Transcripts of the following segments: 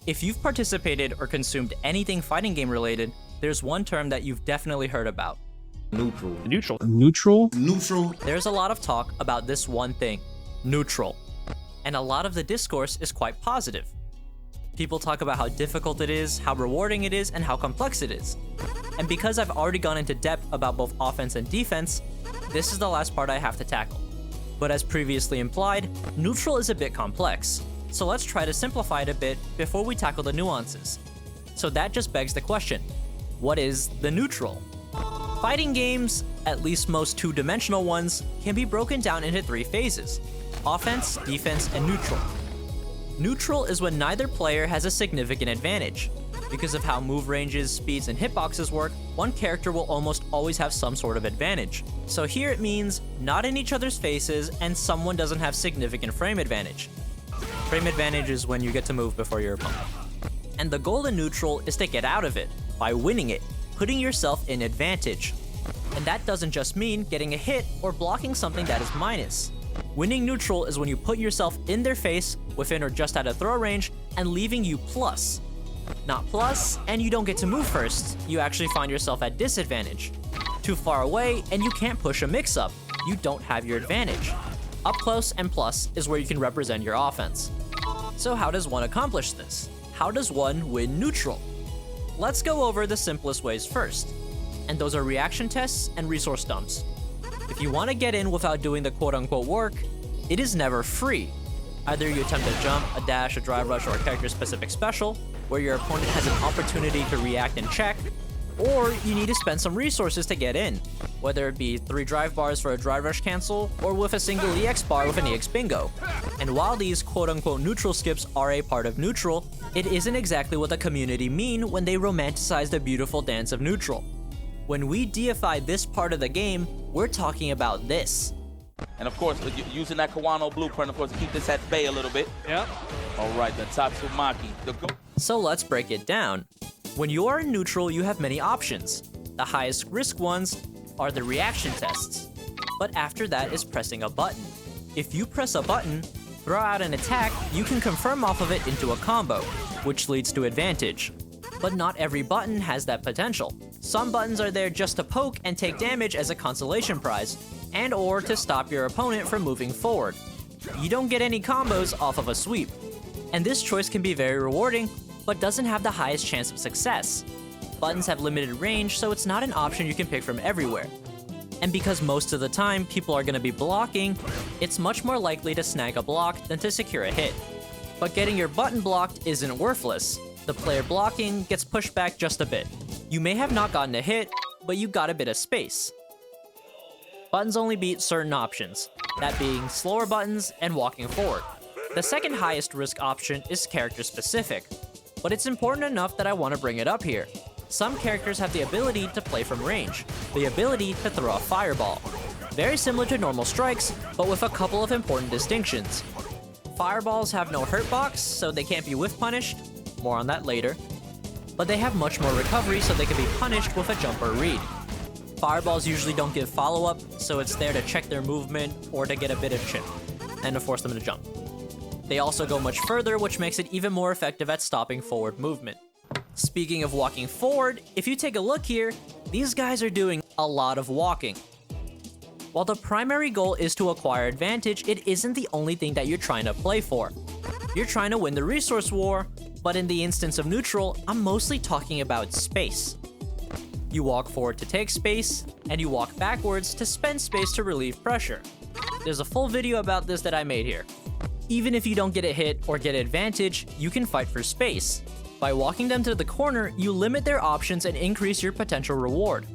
If you've participated or consumed anything fighting game related, there's one term that you've definitely heard about. Neutral. Neutral. Neutral? Neutral. There's a lot of talk about this one thing, neutral. And a lot of the discourse is quite positive. People talk about how difficult it is, how rewarding it is, and how complex it is. And because I've already gone into depth about both offense and defense, this is the last part I have to tackle. But as previously implied, neutral is a bit complex. So let's try to simplify it a bit before we tackle the nuances. So that just begs the question, what is the neutral? Fighting games, at least most two-dimensional ones, can be broken down into three phases: offense, defense, and neutral. Neutral is when neither player has a significant advantage. Because of how move ranges, speeds, and hitboxes work, one character will almost always have some sort of advantage. So here it means not in each other's faces and someone doesn't have significant frame advantage. Frame advantage is when you get to move before your opponent. And the goal in neutral is to get out of it, by winning it, putting yourself in advantage. And that doesn't just mean getting a hit or blocking something that is minus. Winning neutral is when you put yourself in their face, within or just out of throw range, and leaving you plus. Not plus, and you don't get to move first, you actually find yourself at disadvantage. Too far away, and you can't push a mix-up, you don't have your advantage. Up close and plus is where you can represent your offense. So how does one accomplish this? How does one win neutral? Let's go over the simplest ways first, and those are reaction tests and resource dumps. If you want to get in without doing the quote-unquote work, it is never free. Either you attempt a jump, a dash, a drive rush, or a character-specific special, where your opponent has an opportunity to react and check, or you need to spend some resources to get in, whether it be 3 drive bars for a drive rush cancel, or with a single EX bar with an EX bingo. And while these quote-unquote neutral skips are a part of neutral, it isn't exactly what the community mean when they romanticize the beautiful dance of neutral. When we deify this part of the game, we're talking about this. And of course, using that Kawano blueprint, of course, to keep this at bay a little bit. Yep. All right, the Tatsumaki. So let's break it down. When you are in neutral, you have many options. The highest risk ones are the reaction tests. But after that is pressing a button. If you press a button, throw out an attack, you can confirm off of it into a combo, which leads to advantage. But not every button has that potential. Some buttons are there just to poke and take damage as a consolation prize, and or to stop your opponent from moving forward. You don't get any combos off of a sweep. And this choice can be very rewarding, but doesn't have the highest chance of success. Buttons have limited range, so it's not an option you can pick from everywhere. And because most of the time people are going to be blocking, it's much more likely to snag a block than to secure a hit. But getting your button blocked isn't worthless. The player blocking gets pushed back just a bit. You may have not gotten a hit, but you got a bit of space. Buttons only beat certain options, that being slower buttons and walking forward. The second highest risk option is character specific, but it's important enough that I want to bring it up here. Some characters have the ability to play from range, the ability to throw a fireball. Very similar to normal strikes, but with a couple of important distinctions. Fireballs have no hurt box, so they can't be whiff punished, more on that later, but they have much more recovery, so they can be punished with a jump or read. Fireballs usually don't give follow-up, so it's there to check their movement or to get a bit of chip, and to force them to jump. They also go much further, which makes it even more effective at stopping forward movement. Speaking of walking forward, if you take a look here, these guys are doing a lot of walking. While the primary goal is to acquire advantage, it isn't the only thing that you're trying to play for. You're trying to win the resource war, but in the instance of neutral, I'm mostly talking about space. You walk forward to take space, and you walk backwards to spend space to relieve pressure. There's a full video about this that I made here. Even if you don't get a hit or get advantage, you can fight for space. By walking them to the corner, you limit their options and increase your potential reward.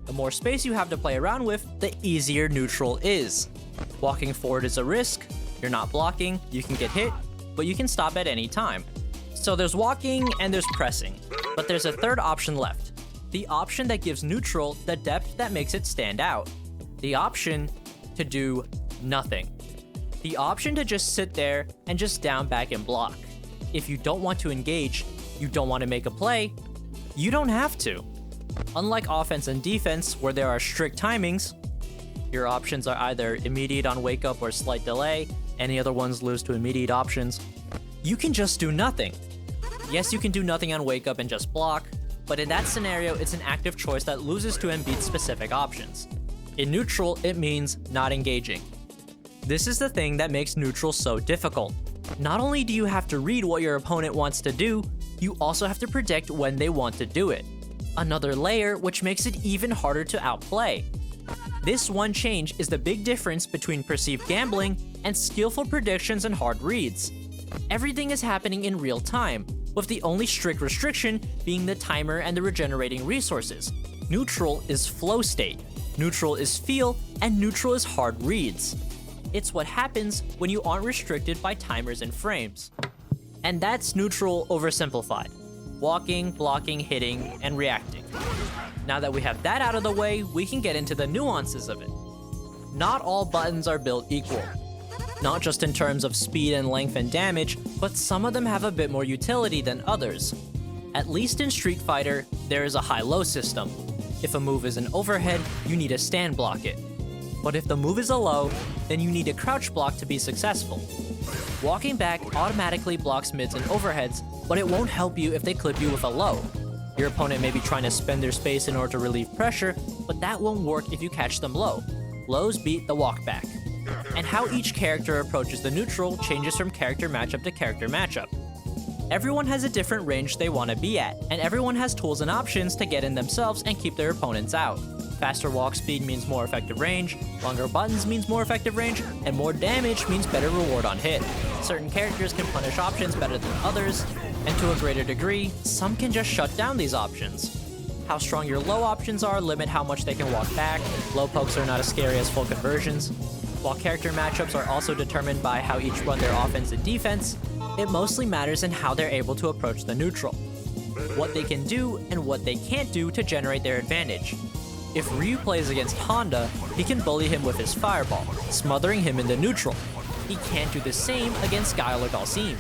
The more space you have to play around with, the easier neutral is. Walking forward is a risk, you're not blocking, you can get hit, but you can stop at any time. So there's walking and there's pressing, but there's a third option left. The option that gives neutral the depth that makes it stand out. The option to do nothing. The option to just sit there and just down back and block. If you don't want to engage, you don't want to make a play, you don't have to. Unlike offense and defense, where there are strict timings, your options are either immediate on wake up or slight delay, any other ones lose to immediate options, you can just do nothing. Yes, you can do nothing on wake up and just block, but in that scenario, it's an active choice that loses to Embiid's specific options. In neutral, it means not engaging. This is the thing that makes neutral so difficult. Not only do you have to read what your opponent wants to do, you also have to predict when they want to do it. Another layer which makes it even harder to outplay. This one change is the big difference between perceived gambling and skillful predictions and hard reads. Everything is happening in real time, with the only strict restriction being the timer and the regenerating resources. Neutral is flow state, neutral is feel, and neutral is hard reads. It's what happens when you aren't restricted by timers and frames. And that's neutral oversimplified. Walking, blocking, hitting, and reacting. Now that we have that out of the way, we can get into the nuances of it. Not all buttons are built equal. Not just in terms of speed and length and damage, but some of them have a bit more utility than others. At least in Street Fighter, there is a high-low system. If a move is an overhead, you need to stand block it. But if the move is a low, then you need a crouch block to be successful. Walking back automatically blocks mids and overheads, but it won't help you if they clip you with a low. Your opponent may be trying to spend their space in order to relieve pressure, but that won't work if you catch them low. Lows beat the walk back. And how each character approaches the neutral changes from character matchup to character matchup. Everyone has a different range they want to be at, and everyone has tools and options to get in themselves and keep their opponents out. Faster walk speed means more effective range, longer buttons means more effective range, and more damage means better reward on hit. Certain characters can punish options better than others, and to a greater degree, some can just shut down these options. How strong your low options are limit how much they can walk back. Low pokes are not as scary as full conversions. While character matchups are also determined by how each run their offense and defense, it mostly matters in how they're able to approach the neutral. What they can do and what they can't do to generate their advantage. If Ryu plays against Honda, he can bully him with his fireball, smothering him in the neutral. He can't do the same against Guile or Dhalsim.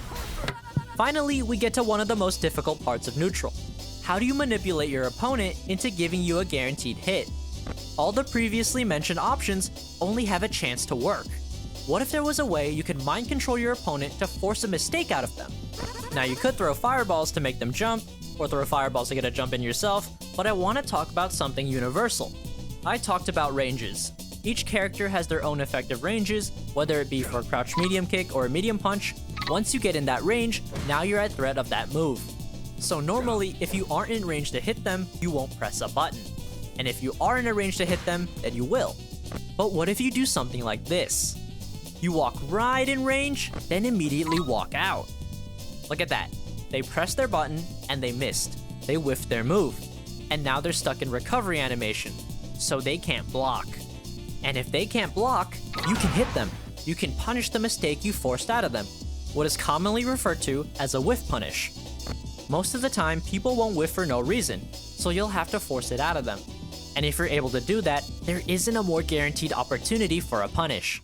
Finally, we get to one of the most difficult parts of neutral. How do you manipulate your opponent into giving you a guaranteed hit? All the previously mentioned options only have a chance to work. What if there was a way you could mind control your opponent to force a mistake out of them? Now you could throw fireballs to make them jump, or throw fireballs to get a jump in yourself, but I want to talk about something universal. I talked about ranges. Each character has their own effective ranges, whether it be for a crouch medium kick or a medium punch. Once you get in that range, now you're at threat of that move. So normally, if you aren't in range to hit them, you won't press a button. And if you are in a range to hit them, then you will. But what if you do something like this? You walk right in range, then immediately walk out. Look at that. They pressed their button, and they missed. They whiffed their move. And now they're stuck in recovery animation, so they can't block. And if they can't block, you can hit them. You can punish the mistake you forced out of them, what is commonly referred to as a whiff punish. Most of the time, people won't whiff for no reason, so you'll have to force it out of them. And if you're able to do that, there isn't a more guaranteed opportunity for a punish.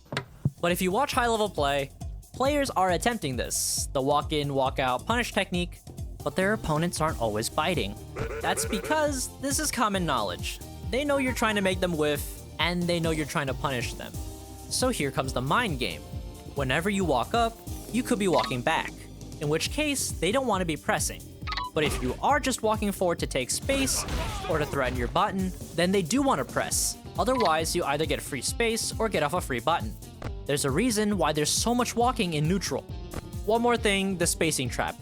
But if you watch high-level play, players are attempting this, the walk-in, walk-out punish technique, but their opponents aren't always biting. That's because this is common knowledge. They know you're trying to make them whiff, and they know you're trying to punish them. So here comes the mind game. Whenever you walk up, you could be walking back, in which case they don't want to be pressing. But if you are just walking forward to take space, or to threaten your button, then they do want to press. Otherwise, you either get free space or get off a free button. There's a reason why there's so much walking in neutral. One more thing, the spacing trap.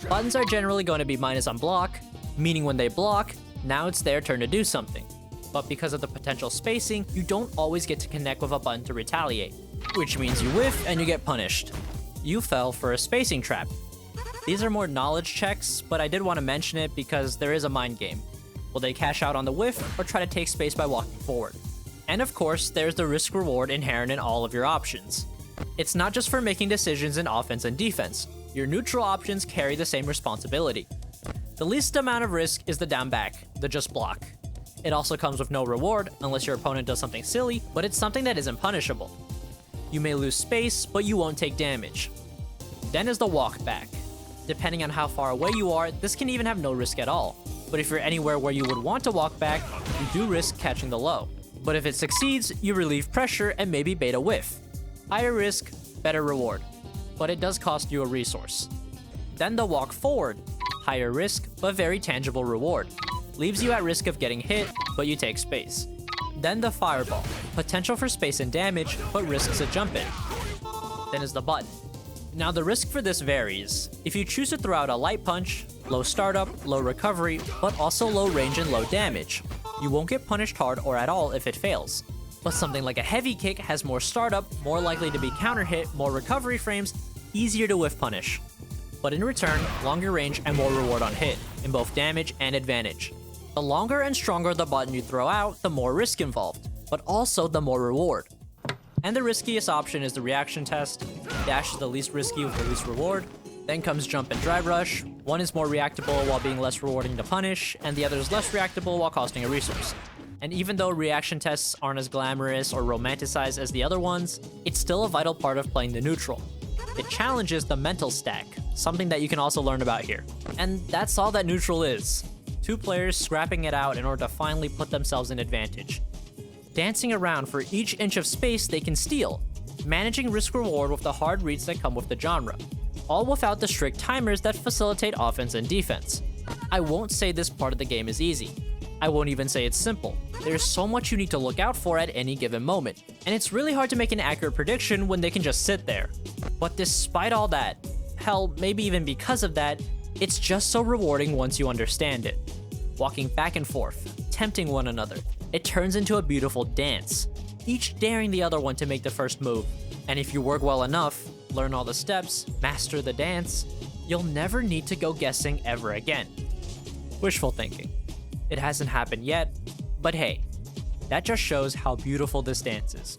Buttons are generally going to be minus on block, meaning when they block, now it's their turn to do something. But because of the potential spacing, you don't always get to connect with a button to retaliate, which means you whiff and you get punished. You fell for a spacing trap. These are more knowledge checks, but I did want to mention it because there is a mind game. Will they cash out on the whiff or try to take space by walking forward? And of course, there's the risk-reward inherent in all of your options. It's not just for making decisions in offense and defense. Your neutral options carry the same responsibility. The least amount of risk is the down back, the just block. It also comes with no reward unless your opponent does something silly, but it's something that isn't punishable. You may lose space, but you won't take damage. Then is the walk back. Depending on how far away you are, this can even have no risk at all. But if you're anywhere where you would want to walk back, you do risk catching the low. But if it succeeds, you relieve pressure and maybe bait a whiff. Higher risk, better reward. But it does cost you a resource. Then the walk forward. Higher risk, but very tangible reward. Leaves you at risk of getting hit, but you take space. Then the fireball. Potential for space and damage, but risks a jump in. Then is the button. Now the risk for this varies. If you choose to throw out a light punch, low startup, low recovery, but also low range and low damage, you won't get punished hard or at all if it fails. But something like a heavy kick has more startup, more likely to be counter hit, more recovery frames, easier to whiff punish. But in return, longer range and more reward on hit, in both damage and advantage. The longer and stronger the button you throw out, the more risk involved, but also the more reward. And the riskiest option is the reaction test. Dash is the least risky with the least reward. Then comes jump and dry rush. One is more reactable while being less rewarding to punish, and the other is less reactable while costing a resource. And even though reaction tests aren't as glamorous or romanticized as the other ones, it's still a vital part of playing the neutral. It challenges the mental stack, something that you can also learn about here. And that's all that neutral is. Two players scrapping it out in order to finally put themselves in advantage. Dancing around for each inch of space they can steal, managing risk-reward with the hard reads that come with the genre, all without the strict timers that facilitate offense and defense. I won't say this part of the game is easy. I won't even say it's simple. There's so much you need to look out for at any given moment, and it's really hard to make an accurate prediction when they can just sit there. But despite all that, hell, maybe even because of that, it's just so rewarding once you understand it. Walking back and forth, tempting one another, it turns into a beautiful dance, each daring the other one to make the first move. And if you work well enough, learn all the steps, master the dance, you'll never need to go guessing ever again. Wishful thinking. It hasn't happened yet, but hey, that just shows how beautiful this dance is.